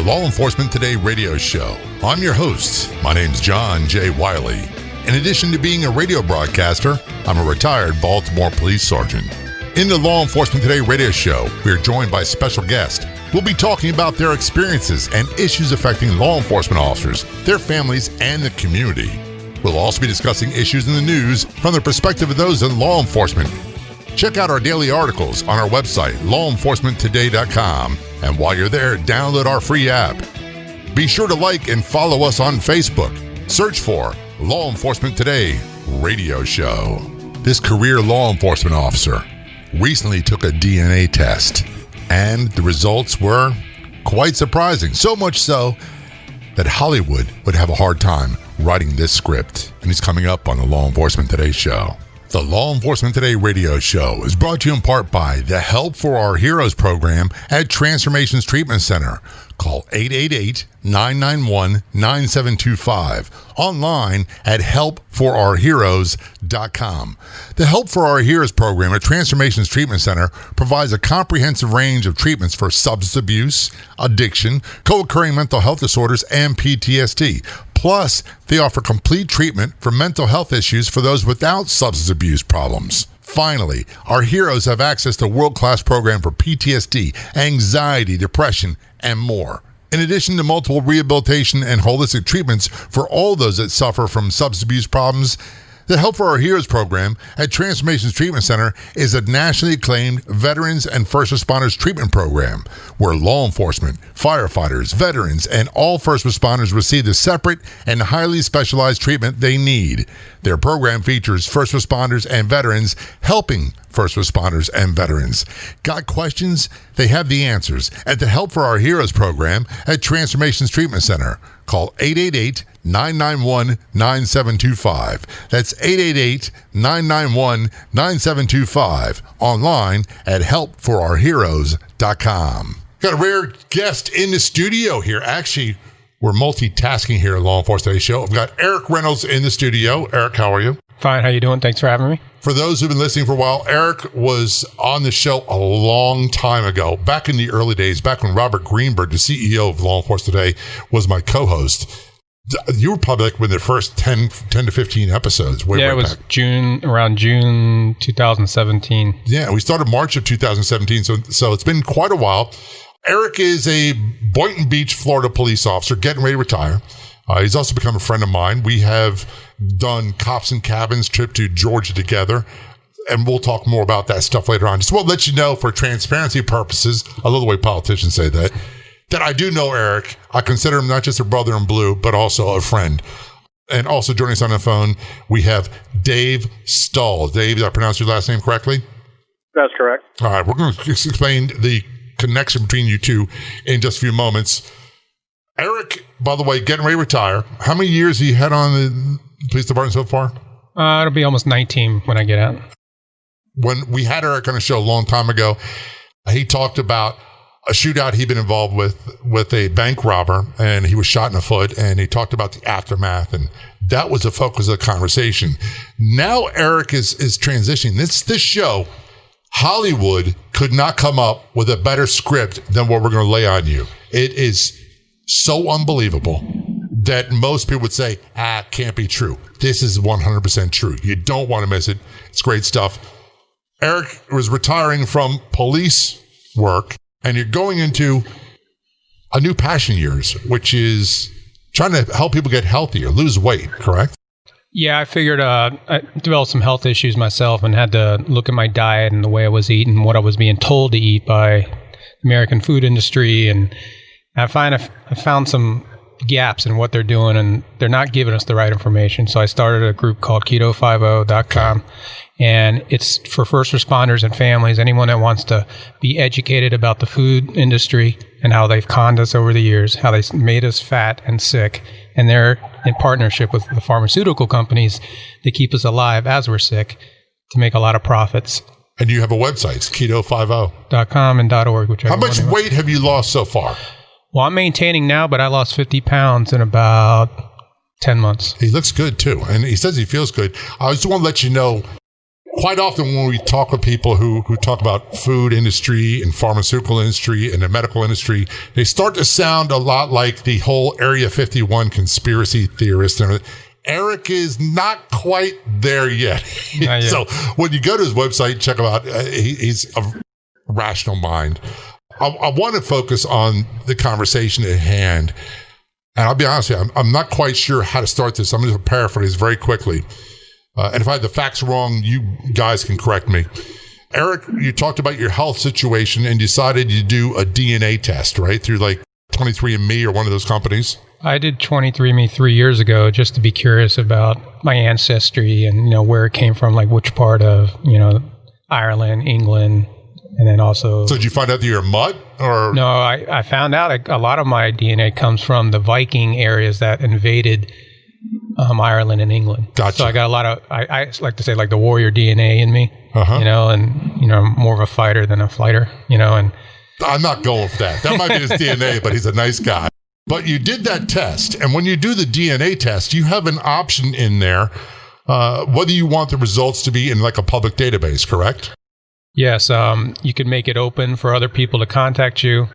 Law Enforcement Today radio show. I'm your host. My name's John J. Wiley. In addition to being a radio broadcaster, I'm a retired Baltimore police sergeant. In the Law Enforcement Today radio show, we are joined by special guests. We'll be talking about their experiences and issues affecting law enforcement officers, their families, and the community. We'll also be discussing issues in the news from the perspective of those in law enforcement. Check out our daily articles on our website, lawenforcementtoday.com. And while you're there, download our free app. Be sure to like and follow us on Facebook. Search for Law Enforcement Today radio show. This career law enforcement officer recently took a DNA test, and the results were quite surprising. So much so that Hollywood would have a hard time writing this script. And he's coming up on the Law Enforcement Today show. The Law Enforcement Today radio show is brought to you in part by the Help for Our Heroes program at Transformations Treatment Center. Call 888-991-9725. Online at helpforourheroes.com. The Help for Our Heroes program at Transformations Treatment Center provides a comprehensive range of treatments for substance abuse, addiction, co-occurring mental health disorders, and PTSD. Plus, they offer complete treatment for mental health issues for those without substance abuse problems. Finally, our heroes have access to a world-class program for PTSD, anxiety, depression, and more. In addition to multiple rehabilitation and holistic treatments for all those that suffer from substance abuse problems, the Help for Our Heroes program at Transformations Treatment Center is a nationally acclaimed veterans and first responders treatment program where law enforcement, firefighters, veterans, and all first responders receive the separate and highly specialized treatment they need. Their program features first responders and veterans helping first responders and veterans. Got questions? They have the answers at the Help for Our Heroes program at Transformations Treatment Center. Call 888-991-9725. That's 888-991-9725. Online at helpforourheroes.com. Got a rare guest in the studio here. Actually, we're multitasking here at Law Enforcement Today show. I've got Eric Reynolds in the studio. Eric, how are you? Fine. How you doing? Thanks for having me. For those who've been listening for a while, Eric was on the show a long time ago, back in the early days, back when Robert Greenberg, the CEO of Law Enforcement Today, was my co-host. You were probably like with the first 10 to 15 episodes. It was back. Around June 2017. Yeah, we started March of 2017, so it's been quite a while. Eric is a Boynton Beach, Florida police officer, getting ready to retire. He's also become a friend of mine. We have done Cops and Cabins trip to Georgia together, and we'll talk more about that stuff later on. Just want to let you know, for transparency purposes, I love the way politicians say that I do know Eric. I consider him not just a brother in blue, but also a friend. And also joining us on the phone, we have Dave Stahl. Dave, did I pronounce your last name correctly? That's correct. All right, we're going to explain the connection between you two in just a few moments. Eric, by the way, getting ready to retire. How many years have you had on the police department so far? It'll be almost 19 when I get out. When we had Eric on the show a long time ago, he talked about a shootout he'd been involved with a bank robber, and he was shot in the foot, and he talked about the aftermath, and that was the focus of the conversation. Now Eric is transitioning. This show, Hollywood could not come up with a better script than what we're going to lay on you. It is so unbelievable that most people would say, can't be true. This is 100% true. You don't want to miss it. It's great stuff. Eric was retiring from police work, and you're going into a new passion of yours, which is trying to help people get healthier, lose weight, correct? Yeah, I figured I developed some health issues myself and had to look at my diet and the way I was eating, what I was being told to eat by the American food industry, and I found some gaps in what they're doing, and they're not giving us the right information. So I started a group called Keto50.com, and it's for first responders and families, anyone that wants to be educated about the food industry and how they've conned us over the years, how they made us fat and sick, and they're in partnership with the pharmaceutical companies that keep us alive as we're sick to make a lot of profits. And you have a website, it's Keto50.com and .org. Whichever. How much weight have you lost so far? Well, I'm maintaining now, but I lost 50 pounds in about 10 months. He looks good, too. And he says he feels good. I just want to let you know, quite often when we talk with people who talk about food industry and pharmaceutical industry and the medical industry, they start to sound a lot like the whole Area 51 conspiracy theorist. And Eric is not quite there yet. Not yet. So when you go to his website, check him out. He's a rational mind. I want to focus on the conversation at hand. And I'll be honest with you, I'm not quite sure how to start this. I'm going to paraphrase very quickly. And if I have the facts wrong, you guys can correct me. Eric, you talked about your health situation and decided to do a DNA test, right? Through like 23andMe or one of those companies. I did 23andMe 3 years ago just to be curious about my ancestry and, where it came from, like which part of, Ireland, England, and then also... So did you find out that you're a mutt? Or No, I found out a lot of my DNA comes from the Viking areas that invaded Ireland and England. Gotcha. So I got a lot of, I like to say, like the warrior DNA in me, and, more of a fighter than a flighter, and... I'm not going for that. That might be his DNA, but he's a nice guy. But you did that test, and when you do the DNA test, you have an option in there whether you want the results to be in like a public database, correct? Yes, you can make it open for other people to contact you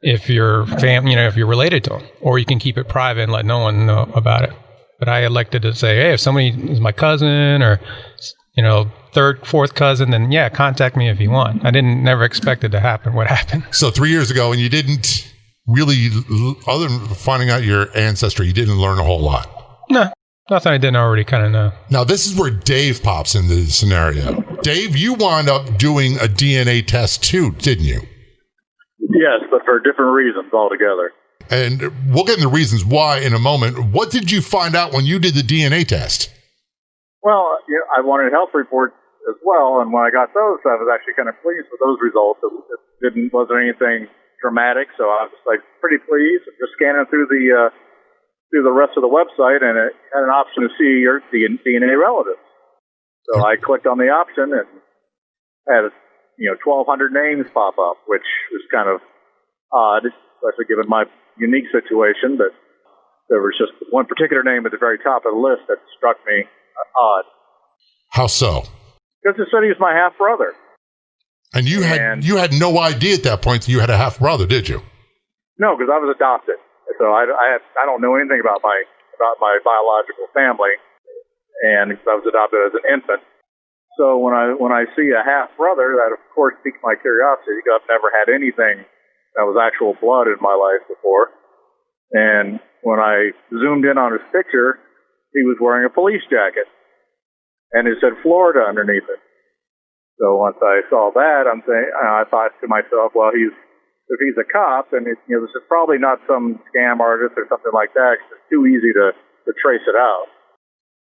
if you're if you're related to them, or you can keep it private and let no one know about it. But I elected to say, hey, if somebody is my cousin or third, fourth cousin, then yeah, contact me if you want. I never expected to happen. What happened? So 3 years ago, and you didn't really, other than finding out your ancestry, you didn't learn a whole lot. No, nothing I didn't already kind of know. Now, this is where Dave pops into the scenario. Dave, you wound up doing a DNA test too, didn't you? Yes, but for different reasons altogether. And we'll get into the reasons why in a moment. What did you find out when you did the DNA test? Well, I wanted health reports as well, and when I got those, I was actually kind of pleased with those results. It wasn't anything dramatic, so I was like pretty pleased. Just scanning through the rest of the website, and it had an option to see your DNA relatives. So I clicked on the option and had 1,200 names pop up, which was kind of odd, especially given my unique situation. But there was just one particular name at the very top of the list that struck me odd. How so? Because it said he was my half brother. And you had no idea at that point that you had a half brother, did you? No, because I was adopted, so I don't know anything about my biological family, and I was adopted as an infant. So when I see a half brother, that of course piques my curiosity. Because I've never had anything that was actual blood in my life before, and when I zoomed in on his picture, he was wearing a police jacket, and it said Florida underneath it. So once I saw that, I thought to myself, well, if he's a cop, then this is probably not some scam artist or something like that. It's too easy to trace it out.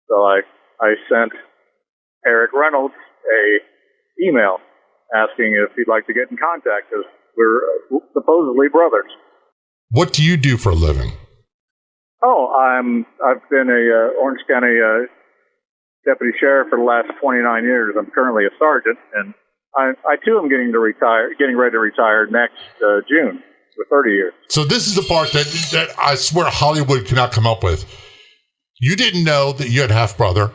So I sent Eric Reynolds a email asking if he'd like to get in contact, because we're supposedly brothers. What do you do for a living? Oh, I've been a Orange County deputy sheriff for the last 29 years. I'm currently a sergeant, and I too am getting ready to retire next June for 30 years. So this is the part that I swear Hollywood cannot come up with. You didn't know that you had a half brother.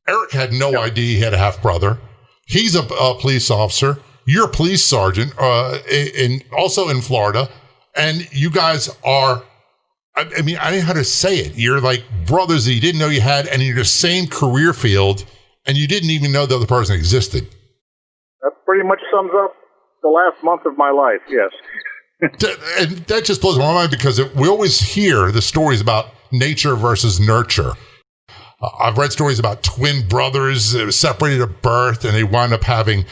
Eric had no idea he had a half brother. He's a police officer. You're a police sergeant, also in Florida, and you guys are. I don't know how to say it. You're like brothers that you didn't know you had, and you're the same career field, and you didn't even know the other person existed. That pretty much sums up the last month of my life, yes. And that just blows my mind, because we always hear the stories about nature versus nurture. I've read stories about twin brothers that were separated at birth, and they wound up having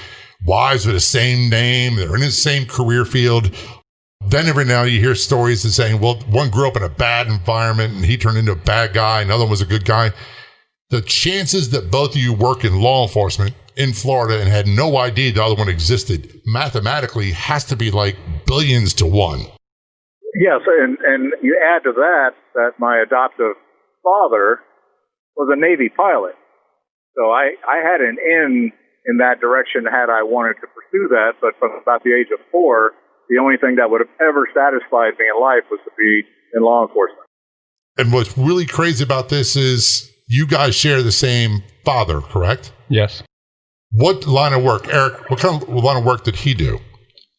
wives with the same name. They're in the same career field. Then every now and then you hear stories that saying, well, one grew up in a bad environment and he turned into a bad guy, another one was a good guy. The chances that both of you work in law enforcement in Florida and had no idea the other one existed mathematically has to be like billions to one. Yes, and you add to that my adoptive father was a Navy pilot. So I had an in that direction had I wanted to pursue that, but from about the age of 4, the only thing that would have ever satisfied me in life was to be in law enforcement. And what's really crazy about this is you guys share the same father, correct? Yes. What line of work, Eric, what kind of line of work did he do?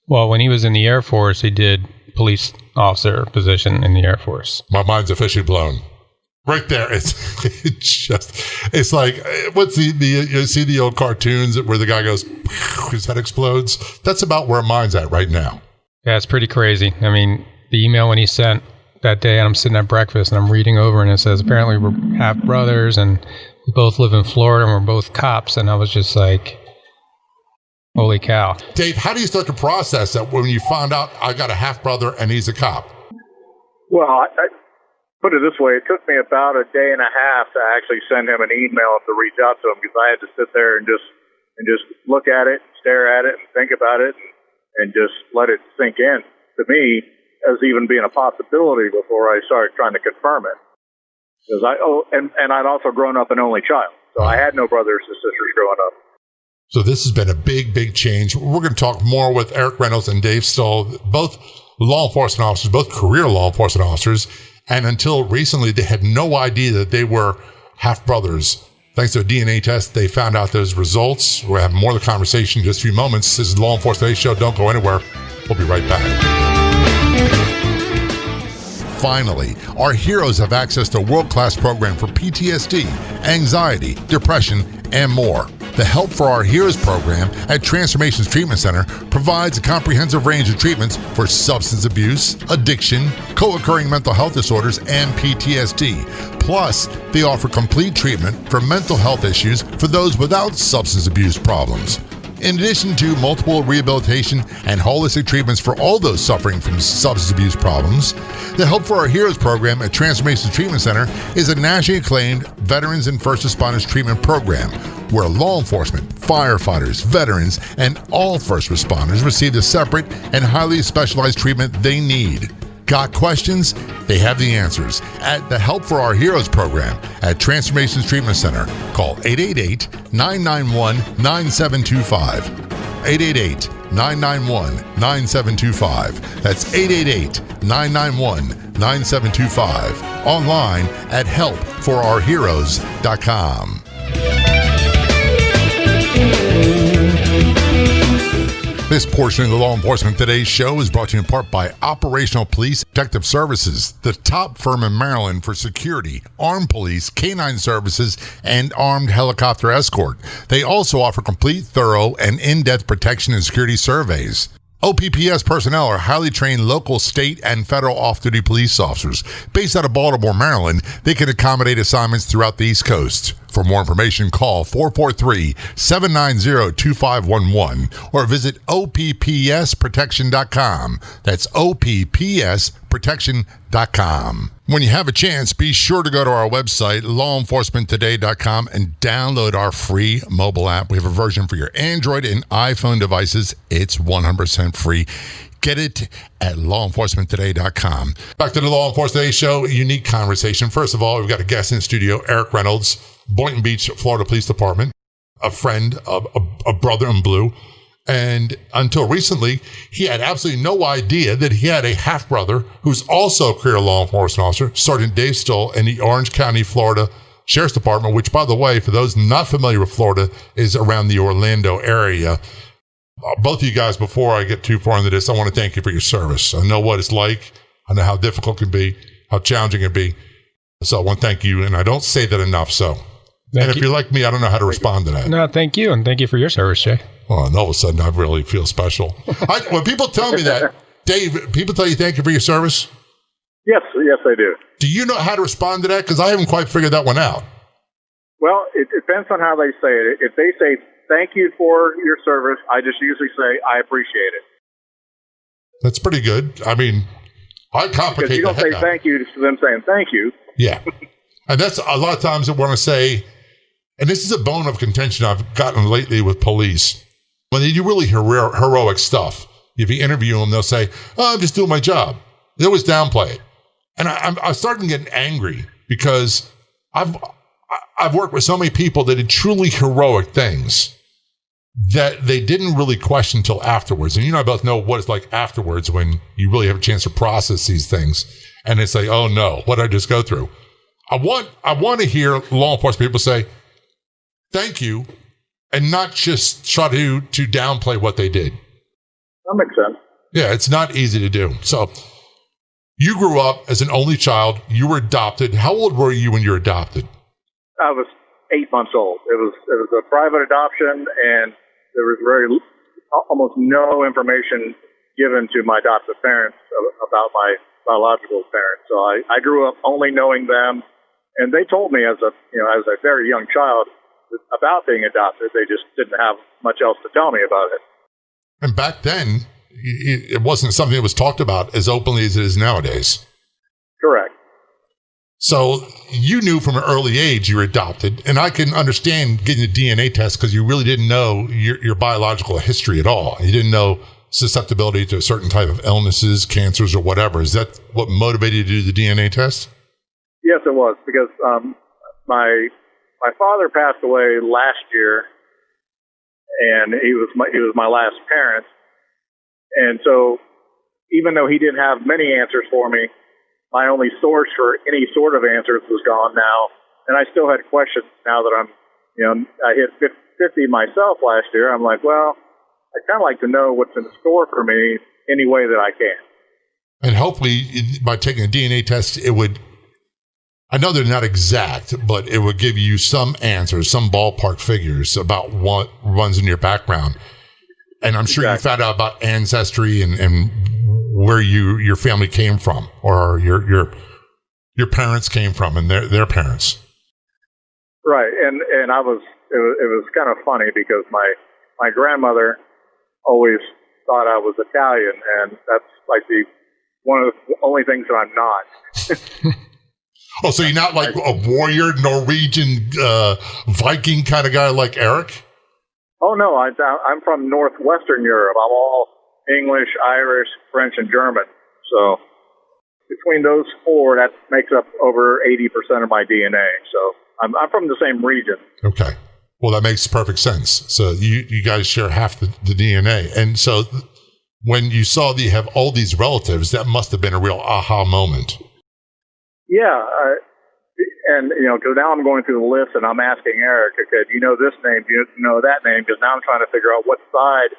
Well, when he was in the Air Force, he did police officer position in the Air Force. My mind's officially blown. Right there, it's like, what's you see the old cartoons where the guy goes, his head explodes? That's about where mine's at right now. Yeah, it's pretty crazy. I mean, the email when he sent that day, and I'm sitting at breakfast and I'm reading over, and it says, apparently we're half brothers and we both live in Florida and we're both cops. And I was just like, holy cow. Dave, how do you start to process that when you find out I got a half brother and he's a cop? Well, I put it this way, it took me about a day and a half to actually send him an email to reach out to him, because I had to sit there and just look at it, stare at it, and think about it, and just let it sink in to me as even being a possibility before I started trying to confirm it. Because and I'd also grown up an only child, so I had no brothers and sisters growing up. So this has been a big, big change. We're going to talk more with Eric Reynolds and Dave Stoll, both law enforcement officers, both career law enforcement officers. And until recently, they had no idea that they were half brothers. Thanks to a DNA test, they found out those results. We'll have more of the conversation in just a few moments. This is Law Enforcement Today Show. Don't go anywhere. We'll be right back. Finally, our heroes have access to a world-class program for PTSD, anxiety, depression, and more. The Help for Our Heroes program at Transformations Treatment Center provides a comprehensive range of treatments for substance abuse, addiction, co-occurring mental health disorders, and PTSD. Plus, they offer complete treatment for mental health issues for those without substance abuse problems. In addition to multiple rehabilitation and holistic treatments for all those suffering from substance abuse problems, the Help for Our Heroes program at Transformations Treatment Center is a nationally acclaimed veterans and first responders treatment program where law enforcement, firefighters, veterans, and all first responders receive the separate and highly specialized treatment they need. Got questions? They have the answers at the Help for Our Heroes program at Transformations Treatment Center. Call 888-991-9725. 888-991-9725. That's 888-991-9725. Online at helpforourheroes.com. This portion of the Law Enforcement Today show is brought to you in part by Operational Police Detective Services, the top firm in Maryland for security, armed police, canine services, and armed helicopter escort. They also offer complete, thorough, and in-depth protection and security surveys. OPPS personnel are highly trained local, state, and federal off-duty police officers. Based out of Baltimore, Maryland, they can accommodate assignments throughout the East Coast. For more information, call 443-790-2511 or visit OPPSprotection.com. That's OPPSprotection.com. When you have a chance, be sure to go to our website, lawenforcementtoday.com, and download our free mobile app. We have a version for your Android and iPhone devices. It's 100% free. Get it at lawenforcementtoday.com. Back to the Law Enforcement Today show, unique conversation. First of all, we've got a guest in studio, Eric Reynolds, Boynton Beach, Florida Police Department, a friend, a brother in blue. And until recently, he had absolutely no idea that he had a half-brother who's also a career law enforcement officer, Sergeant Dave Stoll, in the Orange County, Florida Sheriff's Department, which, by the way, for those not familiar with Florida, is around the Orlando area. Both of you guys, before I get too far into this, I want to thank you for your service. I know what it's like. I know how difficult it can be, how challenging it can be. So I want to thank you, and I don't say that enough. So, if you're like me, I don't know how to respond to that. No, thank you, and thank you for your service, Jay. Well, and all of a sudden, I really feel special. When people tell me that, Dave, people tell you thank you for your service? Yes, they do. Do you know how to respond to that? Because I haven't quite figured that one out. Well, it depends on how they say it. If they say thank you for your service, I just usually say I appreciate it. That's pretty good. I mean, I complicate because you don't say thank you to them saying thank you. Yeah. And that's a lot of times I want to say, and this is a bone of contention I've gotten lately with police. When they do really heroic stuff, if you interview them, they'll say, oh, I'm just doing my job. They always downplay it. And I'm starting to get angry because I've worked with so many people that did truly heroic things that they didn't really question until afterwards. And you and I both know what it's like afterwards when you really have a chance to process these things. And it's like, oh no, what did I just go through? I want to hear law enforcement people say, thank you and not just try to downplay what they did. That makes sense. Yeah, it's not easy to do. So you grew up as an only child. You were adopted. How old were you when you were adopted? I was 8 months old. It was a private adoption, and there was almost no information given to my adoptive parents about my biological parents. So I grew up only knowing them, and they told me as a very young child about being adopted. They just didn't have much else to tell me about it. And back then, it wasn't something that was talked about as openly as it is nowadays. Correct. So you knew from an early age you were adopted, and I can understand getting a DNA test because you really didn't know your biological history at all. You didn't know susceptibility to a certain type of illnesses, cancers, or whatever. Is that what motivated you to do the DNA test? Yes, it was, because my father passed away last year, and he was my last parent. And so even though he didn't have many answers for me, my only source for any sort of answers was gone now. And I still had questions now that I hit 50 myself last year. I'm like, well, I'd kind of like to know what's in store for me any way that I can. And hopefully by taking a DNA test, it would, I know they're not exact, but it would give you some answers, some ballpark figures about what runs in your background. And I'm sure you found out about ancestry and where your family came from, or your parents came from, and their parents. Right, and it was kind of funny because my grandmother always thought I was Italian, and that's like one of the only things that I'm not. Oh, so you're not like a warrior, Norwegian, Viking kind of guy like Eric? Oh, no, I'm from Northwestern Europe. I'm all English, Irish, French, and German. So between those four, that makes up over 80% of my DNA. So I'm from the same region. Okay. Well, that makes perfect sense. So you guys share half the DNA. And so when you saw that you have all these relatives, that must have been a real aha moment. Yeah. And, because now I'm going through the list and I'm asking Eric, okay, do you know this name? Do you know that name? Because now I'm trying to figure out what side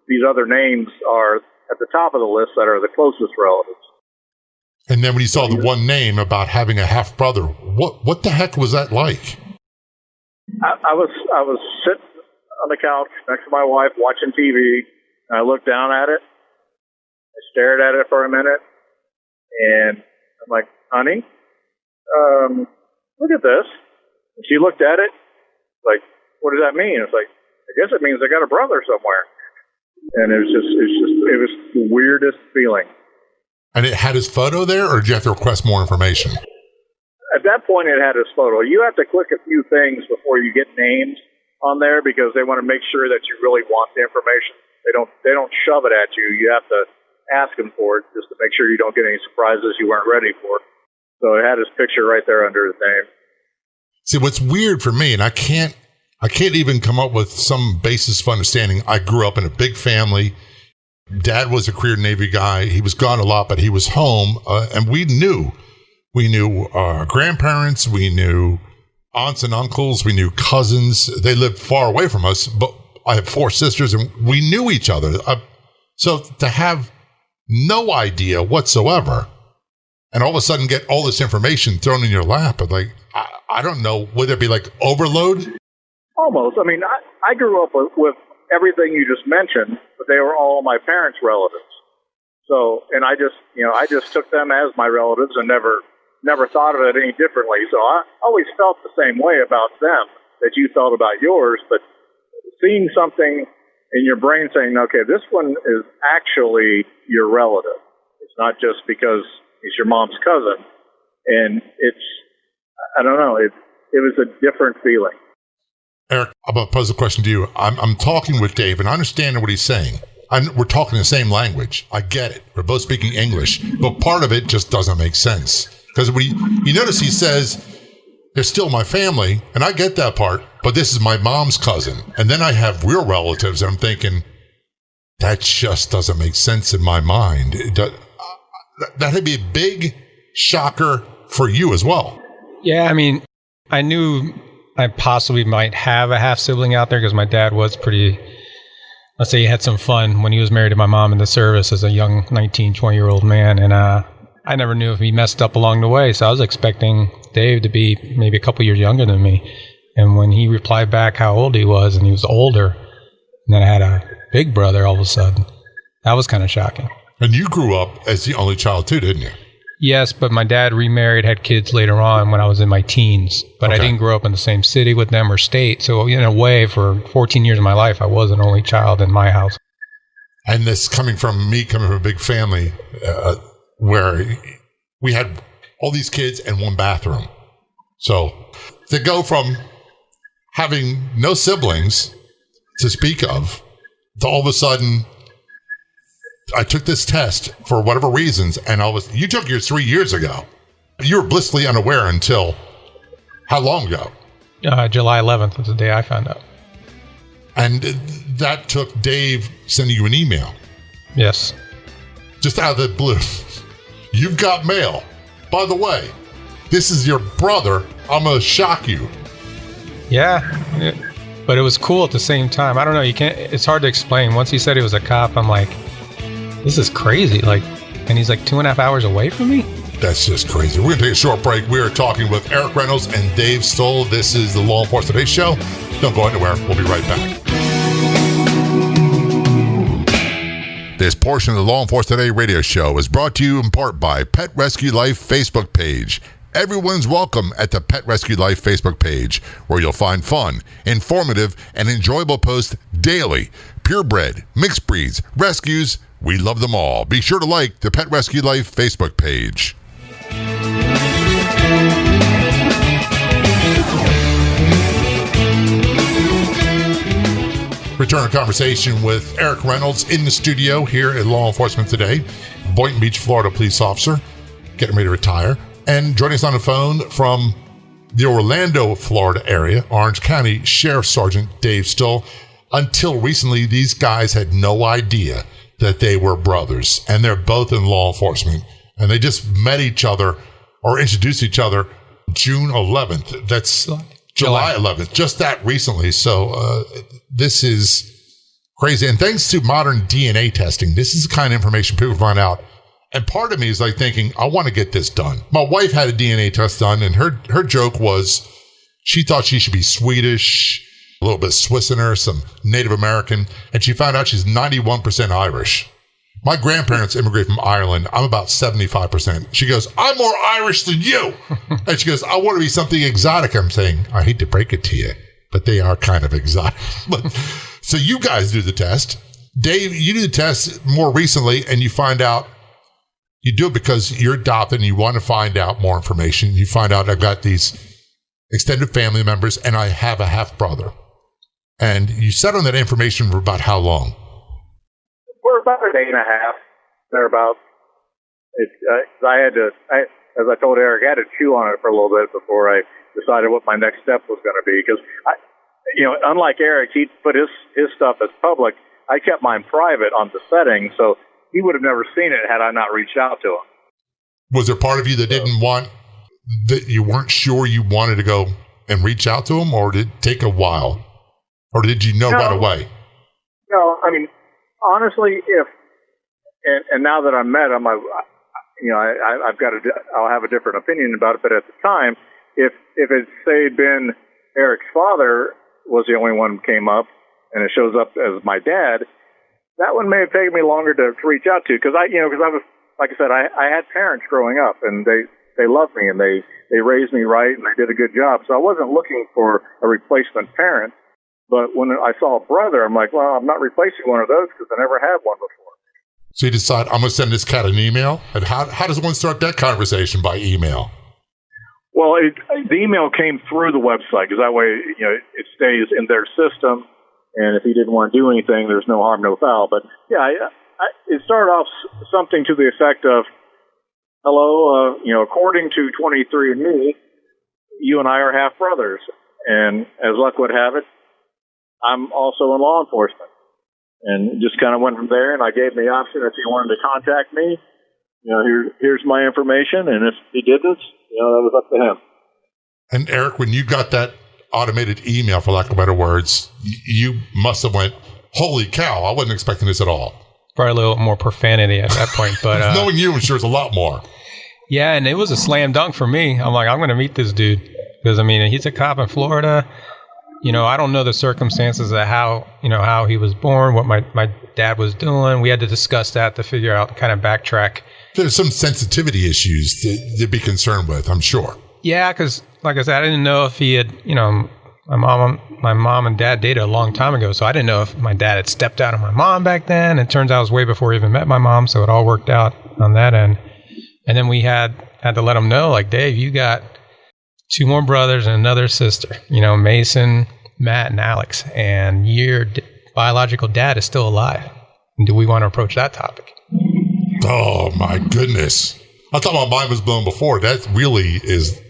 these other names are at the top of the list that are the closest relatives. And then when you saw the one name about having a half brother, what the heck was that like? I was sitting on the couch next to my wife watching TV, and I looked down at it. I stared at it for a minute, and I'm like, honey, look at this. And she looked at it, like, what does that mean? It's like, I guess it means I got a brother somewhere. And it was the weirdest feeling. And it had his photo there, or did you have to request more information? At that point, it had his photo. You have to click a few things before you get names on there because they want to make sure that you really want the information. They don't shove it at you. You have to ask them for it just to make sure you don't get any surprises you weren't ready for. So it had his picture right there under his name. See, what's weird for me, and I can't even come up with some basis for understanding. I grew up in a big family. Dad was a career Navy guy. He was gone a lot, but he was home, and we knew our grandparents, we knew aunts and uncles, we knew cousins. They lived far away from us, but I have 4 sisters, and we knew each other. So to have no idea whatsoever, and all of a sudden get all this information thrown in your lap, like I don't know, would it be like overload? Almost. I mean, I grew up with everything you just mentioned, but they were all my parents' relatives. So, and I just took them as my relatives and never thought of it any differently. So I always felt the same way about them that you felt about yours, but seeing something in your brain saying, okay, this one is actually your relative. It's not just because he's your mom's cousin. And I don't know, it was a different feeling. Eric, I'm going to pose a question to you. I'm talking with Dave, and I understand what he's saying. We're talking the same language. I get it. We're both speaking English. But part of it just doesn't make sense. Because you notice he says, they're still my family, and I get that part, but this is my mom's cousin. And then I have real relatives, and I'm thinking, that just doesn't make sense in my mind. That'd be a big shocker for you as well. Yeah, I mean, I knew I possibly might have a half sibling out there because my dad was pretty, let's say he had some fun when he was married to my mom in the service as a young 19, 20-year-old man. And I never knew if he messed up along the way. So I was expecting Dave to be maybe a couple years younger than me. And when he replied back how old he was, and he was older, and then I had a big brother all of a sudden, that was kind of shocking. And you grew up as the only child too, didn't you? Yes, but my dad remarried, had kids later on when I was in my teens. But I didn't grow up in the same city with them or state. So in a way, for 14 years of my life, I was an only child in my house. And this coming from a big family where we had all these kids and one bathroom. So to go from having no siblings to speak of to all of a sudden, I took this test for whatever reasons, and you took yours 3 years ago. You were blissfully unaware until how long ago? July 11th was the day I found out. And that took Dave sending you an email. Yes. Just out of the blue. You've got mail. By the way, this is your brother. I'm going to shock you. Yeah. But it was cool at the same time. I don't know. It's hard to explain. Once he said he was a cop, I'm like, this is crazy. And he's like 2.5 hours away from me? That's just crazy. We're going to take a short break. We are talking with Eric Reynolds and Dave Stoll. This is the Law Enforcement Today show. Don't go anywhere. We'll be right back. This portion of the Law Enforcement Today radio show is brought to you in part by Pet Rescue Life Facebook page. Everyone's welcome at the Pet Rescue Life Facebook page, where you'll find fun, informative, and enjoyable posts daily. Purebred, mixed breeds, rescues, we love them all. Be sure to like the Pet Rescue Life Facebook page. Return a conversation with Eric Reynolds in the studio here at Law Enforcement Today. Boynton Beach, Florida police officer, getting ready to retire. And joining us on the phone from the Orlando, Florida area, Orange County Sheriff Sergeant Dave Stoll. Until recently, these guys had no idea that they were brothers, and they're both in law enforcement. And they just met each other or introduced each other June 11th. That's July 11th, just that recently. So this is crazy. And thanks to modern DNA testing, this is the kind of information people find out. And part of me is like thinking, I want to get this done. My wife had a DNA test done, and her joke was she thought she should be Swedish, a little bit Swiss in her, some Native American, and she found out she's 91% Irish. My grandparents immigrated from Ireland. I'm about 75%. She goes, I'm more Irish than you. And she goes, I want to be something exotic. I'm saying, I hate to break it to you, but they are kind of exotic. So you guys do the test. Dave, you do the test more recently, and you find out, you do it because you're adopted and you want to find out more information. You find out I've got these extended family members and I have a half brother. And you sat on that information for about how long? For about a day and a half. Thereabouts. As I told Eric, I had to chew on it for a little bit before I decided what my next step was going to be. Because unlike Eric, he put his stuff as public. I kept mine private on the setting, so he would have never seen it had I not reached out to him. Was there part of you that didn't want, that you weren't sure you wanted to go and reach out to him, or did it take a while? Or did you know right away? No, I mean, honestly, and now that I met him, I'll have a different opinion about it. But at the time, if it say been Eric's father was the only one who came up, and it shows up as my dad, that one may have taken me longer to reach out to, because I was, like I said, I had parents growing up, and they loved me, and they raised me right, and they did a good job. So I wasn't looking for a replacement parent. But when I saw a brother, I'm like, well, I'm not replacing one of those because I never had one before. So you decide, I'm going to send this cat an email? And how does one start that conversation? By email? Well, the email came through the website, because that way, it stays in their system. And if he didn't want to do anything, there's no harm, no foul. But yeah, it started off something to the effect of, hello, according to 23andMe, you and I are half brothers. And as luck would have it, I'm also in law enforcement. And just kind of went from there, and I gave him the option if he wanted to contact me, here's my information. And if he didn't, that was up to him. And Eric, when you got that automated email, for lack of better words, you must have went, holy cow, I wasn't expecting this at all. Probably a little more profanity at that point. But knowing you, I'm sure it's a lot more. Yeah, and it was a slam dunk for me. I'm like, I'm going to meet this dude. Because, I mean, he's a cop in Florida. You know, I don't know the circumstances of how he was born, what my dad was doing. We had to discuss that to figure out, kind of backtrack. There's some sensitivity issues to be concerned with, I'm sure. Yeah, because, like I said, I didn't know if he had, my mom and dad dated a long time ago, so I didn't know if my dad had stepped out on my mom back then. It turns out it was way before he even met my mom, so it all worked out on that end. And then we had to let him know, like, Dave, you got 2 more brothers and another sister, Mason, Matt, and Alex, and your biological dad is still alive. Do we want to approach that topic? Oh, my goodness. I thought my mind was blown before. That really is...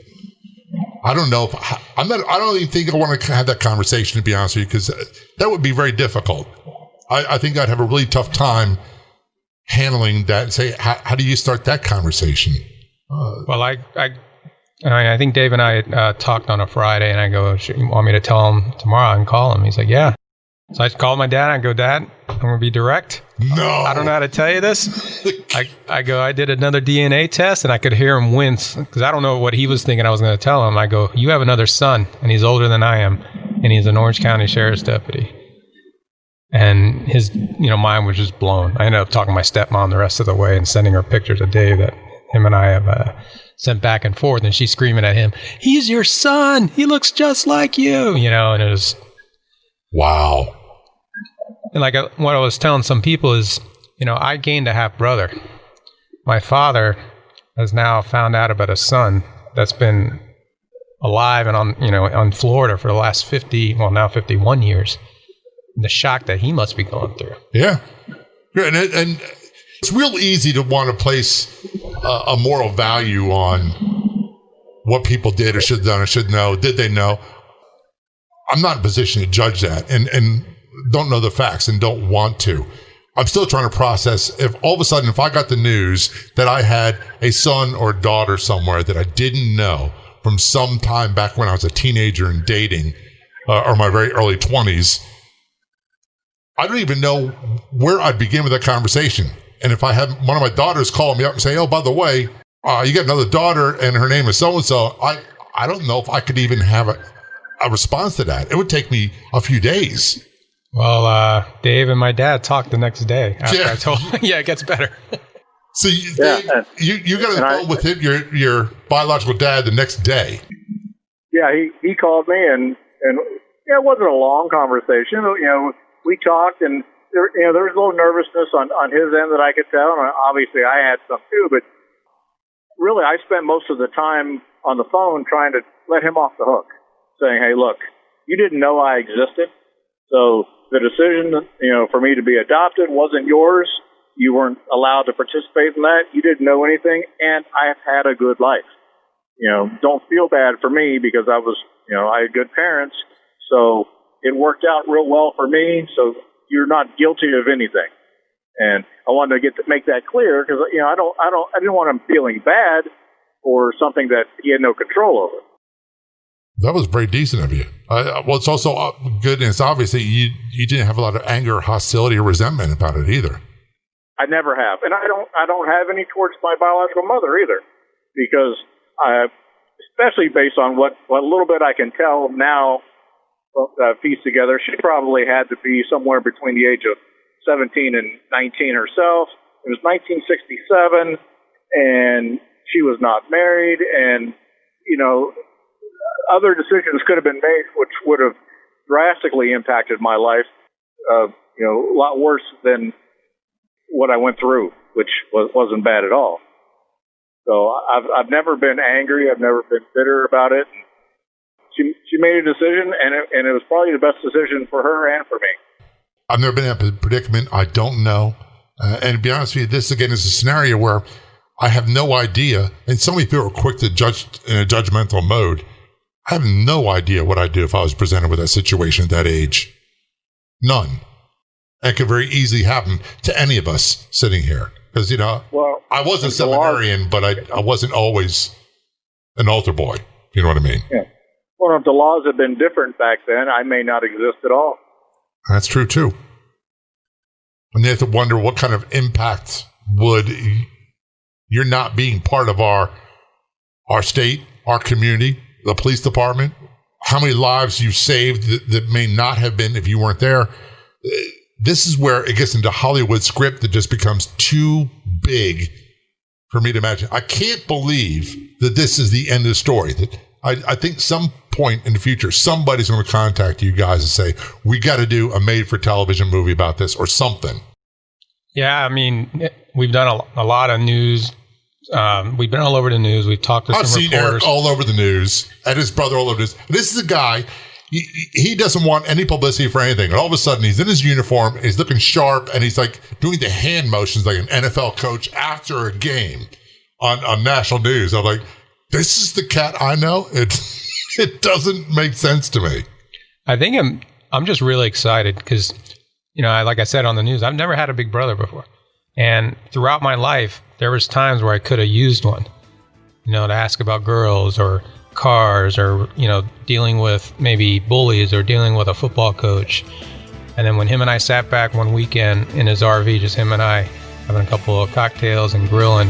I don't know if I don't even think I want to have that conversation, to be honest with you, because that would be very difficult. I think I'd have a really tough time handling that and say, how do you start that conversation? Well, I think Dave and I talked on a Friday, and I go, you want me to tell him tomorrow? I can call him. He's like, yeah. So I called my dad. I go, Dad, I'm going to be direct. No. I don't know how to tell you this. I go, I did another DNA test, and I could hear him wince because I don't know what he was thinking I was going to tell him. I go, you have another son, and he's older than I am, and he's an Orange County Sheriff's deputy. And his mind was just blown. I ended up talking to my stepmom the rest of the way and sending her pictures of Dave that him and I have sent back and forth, and she's screaming at him, he's your son. He looks just like you, and it was... Wow. And like what I was telling some people is, I gained a half brother. My father has now found out about a son that's been alive and on Florida for the last 51 years. And the shock that he must be going through. Yeah. And it's real easy to want to place a moral value on what people did or should have done or should know. Did they know? I'm not in a position to judge that and don't know the facts and don't want to. I'm still trying to process if all of a sudden, if I got the news that I had a son or daughter somewhere that I didn't know from some time back when I was a teenager and dating or my very early 20s, I don't even know where I'd begin with that conversation. And if I had one of my daughters call me up and say, oh, by the way, you got another daughter and her name is so-and-so, I don't know if I could even have a response to that. It would take me a few days. Well, Dave and my dad talked the next day after I told him. Yeah, it gets better. So you got to go with him, your biological dad the next day. Yeah, he called me and it wasn't a long conversation. We talked and there was a little nervousness on his end that I could tell. And obviously I had some too, but really I spent most of the time on the phone trying to let him off the hook, saying, hey, look, you didn't know I existed. So the decision, for me to be adopted wasn't yours. You weren't allowed to participate in that. You didn't know anything. And I've had a good life. Don't feel bad for me because I had good parents. So it worked out real well for me. So you're not guilty of anything. And I wanted to make that clear because, I didn't want him feeling bad for something that he had no control over. That was very decent of you. Well, it's also good, and it's obviously you didn't have a lot of anger, hostility, or resentment about it either. I never have, and I don't have any towards my biological mother either, because especially based on what little bit I can tell now, piece together, she probably had to be somewhere between the age of 17 and 19 herself. It was 1967, and she was not married, and other decisions could have been made which would have drastically impacted my life, a lot worse than what I went through, which wasn't bad at all. So I've never been angry. I've never been bitter about it. She made a decision, and it was probably the best decision for her and for me. I've never been in a predicament. I don't know. And to be honest with you, this again is a scenario where I have no idea. And so many people are quick to judge in a judgmental mode. I have no idea what I'd do if I was presented with that situation at that age. None. It could very easily happen to any of us sitting here. Because, I was a seminarian, but I wasn't always an altar boy. You know what I mean? Yeah. Well, if the laws had been different back then, I may not exist at all. That's true, too. And you have to wonder what kind of impact would you're not being part of our state, our community, the police department, how many lives you saved that may not have been if you weren't there. This is where it gets into Hollywood script that just becomes too big for me to imagine. I can't believe that this is the end of the story. That I think some point in the future, somebody's going to contact you guys and say, we got to do a made-for-television movie about this or something. Yeah, I mean, we've done a lot of news. We've been all over the news. We've talked to some reporters. I've seen Eric all over the news and his brother all over the news. This is a guy, he doesn't want any publicity for anything. And all of a sudden, he's in his uniform, he's looking sharp, and he's like doing the hand motions like an NFL coach after a game on national news. I'm like, this is the cat I know? It doesn't make sense to me. I think I'm just really excited because, like I said on the news, I've never had a big brother before. And throughout my life, there was times where I could have used one, to ask about girls or cars or, dealing with maybe bullies or dealing with a football coach. And then when him and I sat back one weekend in his RV, just him and I having a couple of cocktails and grilling,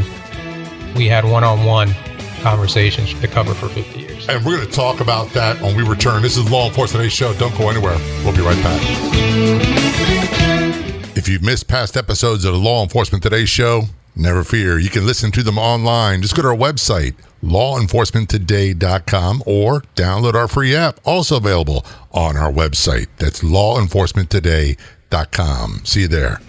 we had one-on-one conversations to cover for 50 years. And we're going to talk about that when we return. This is Law Enforcement Today Show. Don't go anywhere. We'll be right back. If you've missed past episodes of the Law Enforcement Today Show, never fear. You can listen to them online. Just go to our website, lawenforcementtoday.com, or download our free app, also available on our website. That's lawenforcementtoday.com. See you there.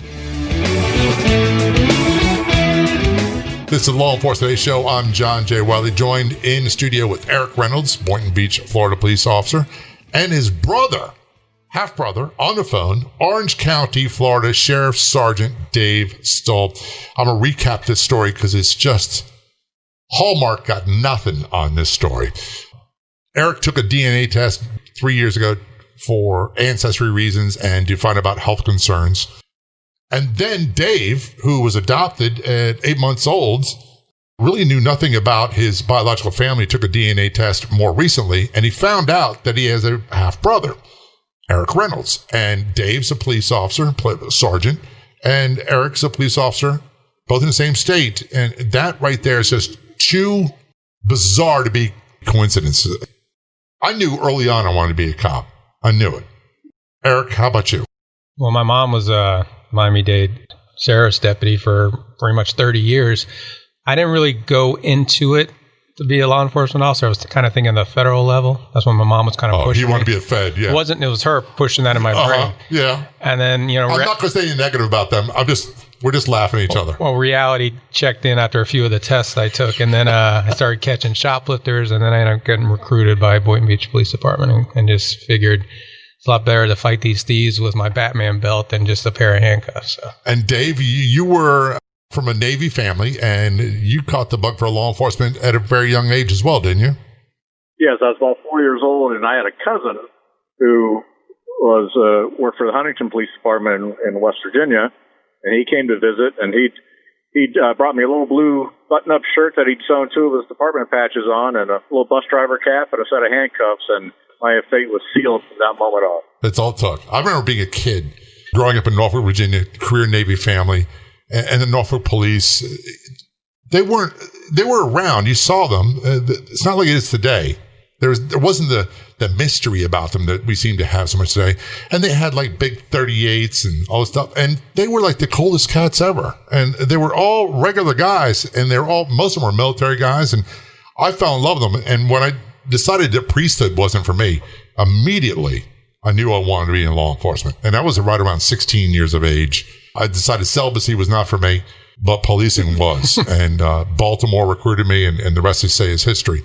This is the Law Enforcement Today Show. I'm John J. Wiley, joined in the studio with Eric Reynolds, Boynton Beach, Florida police officer, and his brother, half-brother, on the phone, Orange County, Florida Sheriff Sergeant Dave Stoll. I'm going to recap this story because it's just, Hallmark got nothing on this story. Eric took a DNA test 3 years ago for ancestry reasons and to find out about health concerns. And then Dave, who was adopted at 8 months old, really knew nothing about his biological family, took a DNA test more recently, and he found out that he has a half-brother, Eric Reynolds. And Dave's a police officer, sergeant, and Eric's a police officer, both in the same state. And that right there is just too bizarre to be coincidences. I knew early on I wanted to be a cop. I knew it. Eric, how about you? Well, my mom was a Miami-Dade sheriff's deputy for pretty much 30 years. I didn't really go into it to be a law enforcement officer. I was kind of thinking the federal level. That's when my mom was kind of pushing me. You want to be a Fed, yeah. It was her pushing that in my brain. Yeah. And then, I'm not going to say anything negative about them. We're just laughing at each other. Well, reality checked in after a few of the tests I took. And then I started catching shoplifters. And then I ended up getting recruited by Boynton Beach Police Department and just figured it's a lot better to fight these thieves with my Batman belt than just a pair of handcuffs. So. And Dave, you were from a Navy family, and you caught the bug for law enforcement at a very young age as well, didn't you? Yes, I was about 4 years old, and I had a cousin who was worked for the Huntington Police Department in West Virginia, and he came to visit, and he brought me a little blue button-up shirt that he'd sewn two of his department patches on, and a little bus driver cap, and a set of handcuffs, and my fate was sealed from that moment on. That's all it took. I remember being a kid, growing up in Norfolk, Virginia, career Navy family, and the Norfolk police. They were around. You saw them. It's not like it is today. There wasn't the mystery about them that we seem to have so much today. And they had like big 38s and all this stuff. And they were like the coolest cats ever. And they were all regular guys, and most of them were military guys. And I fell in love with them. And when I decided that priesthood wasn't for me, immediately I knew I wanted to be in law enforcement. And that was right around 16 years of age. I decided celibacy was not for me, but policing was. And Baltimore recruited me, and the rest they say is history.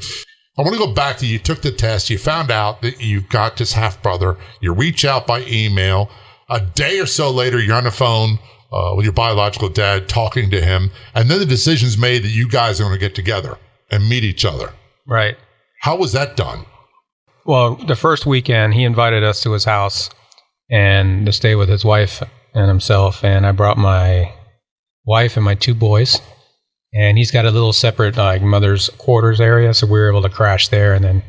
I want to go back to you took the test. You found out that you've got this half-brother. You reach out by email. A day or so later, you're on the phone with your biological dad talking to him. And then the decision's made that you guys are going to get together and meet each other. Right. How was that done? Well, the first weekend, he invited us to his house and to stay with his wife and himself. And I brought my wife and my two boys. And he's got a little separate mother's quarters area, so we were able to crash there. And then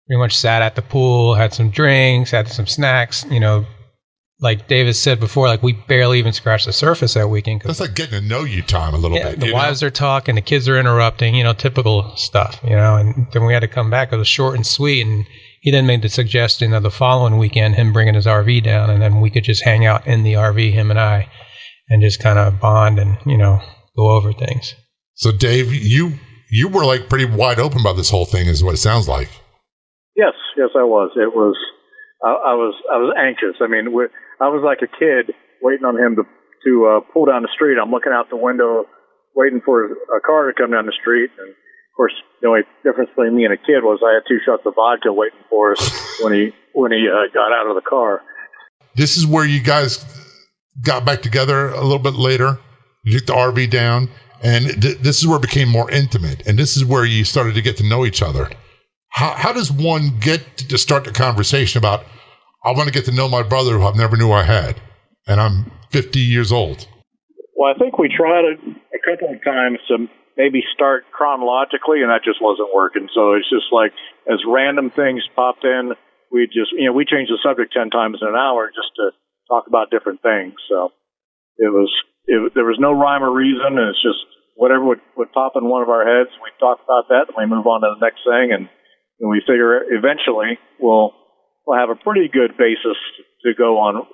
pretty much sat at the pool, had some drinks, had some snacks. Like David said before, like we barely even scratched the surface that weekend. That's like getting to know you time a little bit. The wives are talking, the kids are interrupting, typical stuff, and then we had to come back. It was short and sweet. And he then made the suggestion of the following weekend, him bringing his RV down, and then we could just hang out in the RV, him and I, and just kind of bond and, go over things. So Dave, you were like pretty wide open about this whole thing is what it sounds like. Yes, I was. It was, I was anxious. I mean, I was like a kid waiting on him to pull down the street. I'm looking out the window, waiting for a car to come down the street. And of course, the only difference between me and a kid was I had 2 shots of vodka waiting for us when he got out of the car. This is where you guys got back together a little bit later. You took the RV down, and this is where it became more intimate. And this is where you started to get to know each other. How does one get to start the conversation about, I want to get to know my brother who I never knew I had, and I'm 50 years old? Well, I think we tried it a couple of times to maybe start chronologically, and that just wasn't working. So it's just like as random things popped in, we just, we changed the subject 10 times in an hour just to talk about different things. So there was no rhyme or reason, and it's just whatever would pop in one of our heads. We talk about that, and we move on to the next thing, and we figure eventually we'll have a pretty good basis to go on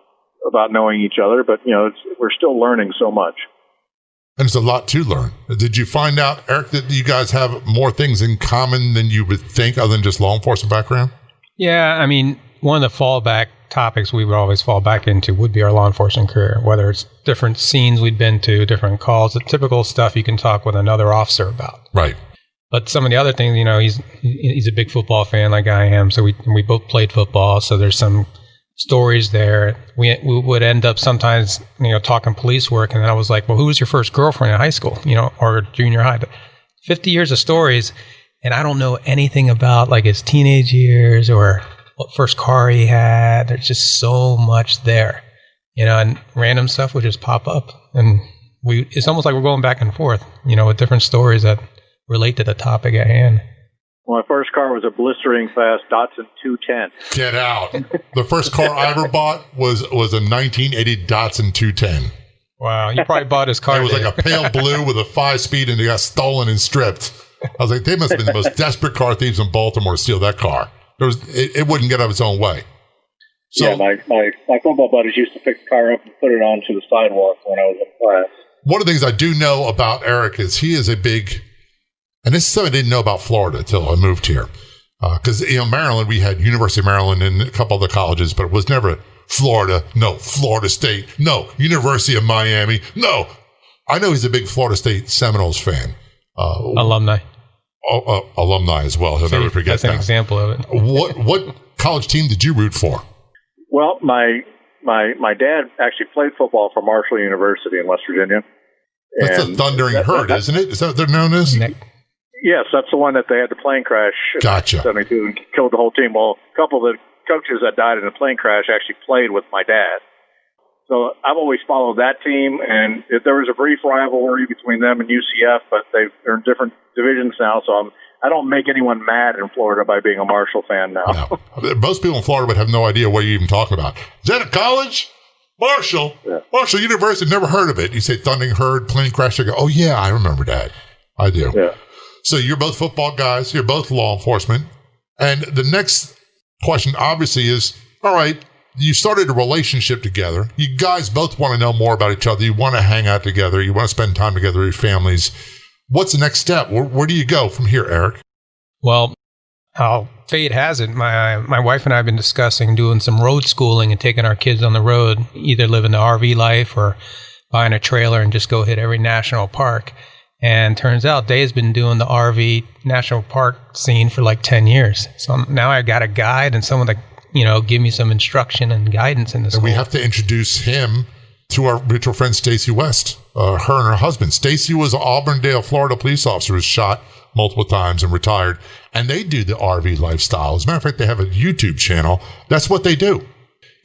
about knowing each other. But, we're still learning so much. And it's a lot to learn. Did you find out, Eric, that you guys have more things in common than you would think other than just law enforcement background? Yeah, I mean, one of the fallback topics we would always fall back into would be our law enforcement career, whether it's different scenes we'd been to, different calls, the typical stuff you can talk with another officer about. Right. But some of the other things, he's a big football fan like I am, so we both played football, so there's some stories there. We would end up sometimes, talking police work, and then I was like, well, who was your first girlfriend in high school, or junior high? But 50 years of stories, and I don't know anything about like his teenage years or what first car he had. There's just so much there, and random stuff would just pop up, and it's almost like we're going back and forth, with different stories that relate to the topic at hand. Well, my first car was a blistering fast Datsun 210. Get out. The first car I ever bought was a 1980 Datsun 210. Wow, you probably bought his car. It was like a pale blue with a 5-speed, and it got stolen and stripped. I was like, they must have been the most desperate car thieves in Baltimore to steal that car. It wouldn't get out of its own way. So, yeah, my football buddies used to pick the car up and put it onto the sidewalk when I was in class. One of the things I do know about Eric is he is a big, and this is something I didn't know about Florida until I moved here. Because, Maryland, we had University of Maryland and a couple other colleges, but it was never Florida. No, Florida State. No, University of Miami. No. I know he's a big Florida State Seminoles fan. Alumni. Alumni as well. He'll never forget that. That's an example of it. What college team did you root for? Well, my dad actually played football for Marshall University in West Virginia. That's the Thundering Herd, isn't it? Is that what they're known as? Yes, that's the one that they had the plane crash in 1972 and killed the whole team. Well, a couple of the coaches that died in the plane crash actually played with my dad. So I've always followed that team, and there was a brief rivalry between them and UCF, but they're in different divisions now, so I don't make anyone mad in Florida by being a Marshall fan now. No. Most people in Florida would have no idea what you're even talking about. Is that a college? Marshall? Yeah. Marshall University, never heard of it. You say Thundering Herd, plane crash, I go, oh yeah, I remember that. I do. Yeah. So you're both football guys, you're both law enforcement, and the next question obviously is, all right, you started a relationship together. You guys both want to know more about each other. You want to hang out together. You want to spend time together with your families. What's the next step? Where do you go from here, Eric? Well, how fate has it, my wife and I have been discussing doing some road schooling and taking our kids on the road, either living the RV life or buying a trailer and just go hit every national park. And turns out Dave's been doing the RV national park scene for like 10 years. So now I got a guide and someone to, give me some instruction and guidance in this. And we have to introduce him to our mutual friend, Stacy West, her and her husband. Stacy was an Auburndale, Florida police officer who was shot multiple times and retired. And they do the RV lifestyle. As a matter of fact, they have a YouTube channel. That's what they do.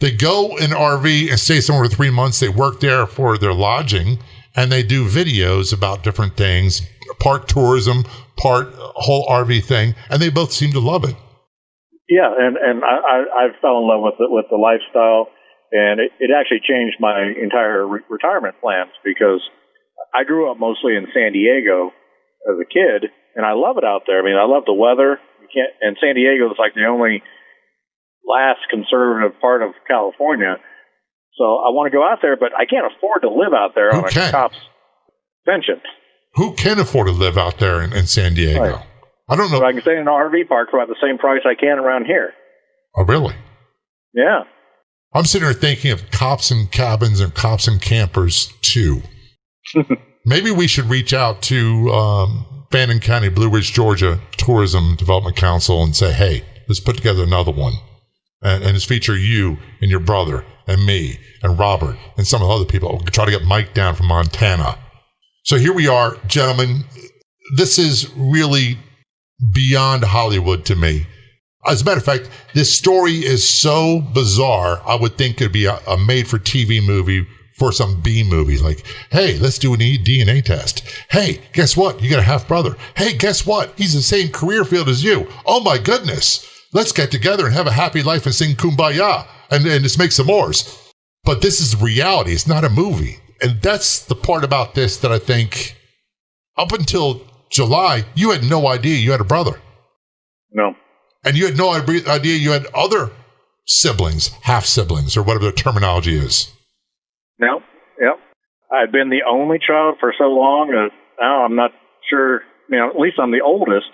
They go in RV and stay somewhere for 3 months. They work there for their lodging, and they do videos about different things, part tourism, part whole RV thing. And they both seem to love it. Yeah, and I fell in love with the lifestyle, and it actually changed my entire retirement plans because I grew up mostly in San Diego as a kid, and I love it out there. I mean, I love the weather. And San Diego is like the only last conservative part of California. So I want to go out there, but I can't afford to live out there on a cop's pension. Who can afford to live out there in San Diego? Right. I don't know. But I can stay in an RV park for about the same price I can around here. Oh, really? Yeah. I'm sitting here thinking of cops and cabins and cops and campers, too. Maybe we should reach out to Fannin County, Blue Ridge, Georgia Tourism Development Council and say, hey, let's put together another one. And let's feature you and your brother and me and Robert and some of the other people. We'll try to get Mike down from Montana. So here we are, gentlemen. This is really beyond Hollywood to me. As a matter of fact, this story is so bizarre, I would think it'd be a made-for-TV movie for some B movie. Like, hey, let's do an DNA test. Hey, guess what? You got a half-brother. Hey, guess what? He's in the same career field as you. Oh, my goodness. Let's get together and have a happy life and sing Kumbaya and just make s'mores. But this is reality. It's not a movie. And that's the part about this that I think up until July, you had no idea you had a brother. No. And you had no idea you had other siblings, half-siblings, or whatever the terminology is. No. Yep. I've been the only child for so long. Now I'm not sure. At least I'm the oldest.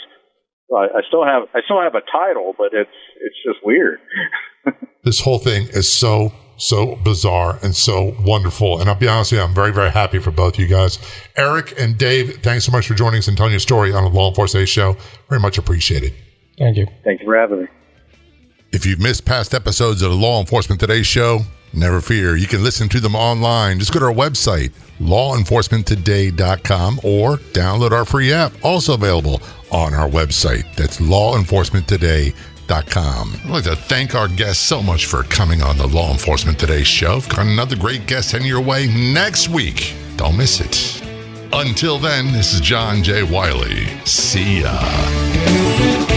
I still have a title, but it's just weird. This whole thing is so bizarre and so wonderful. And I'll be honest with you, I'm very, very happy for both you guys. Eric and Dave, thanks so much for joining us and telling your story on the Law Enforcement Today show. Very much appreciated. Thank you. Thank you for having me. If you've missed past episodes of the Law Enforcement Today show, never fear. You can listen to them online. Just go to our website, lawenforcementtoday.com, or download our free app, also available on our website. That's lawenforcementtoday.com. I'd like to thank our guests so much for coming on the Law Enforcement Today show. We've got another great guest heading your way next week. Don't miss it. Until then, this is John J. Wiley. See ya.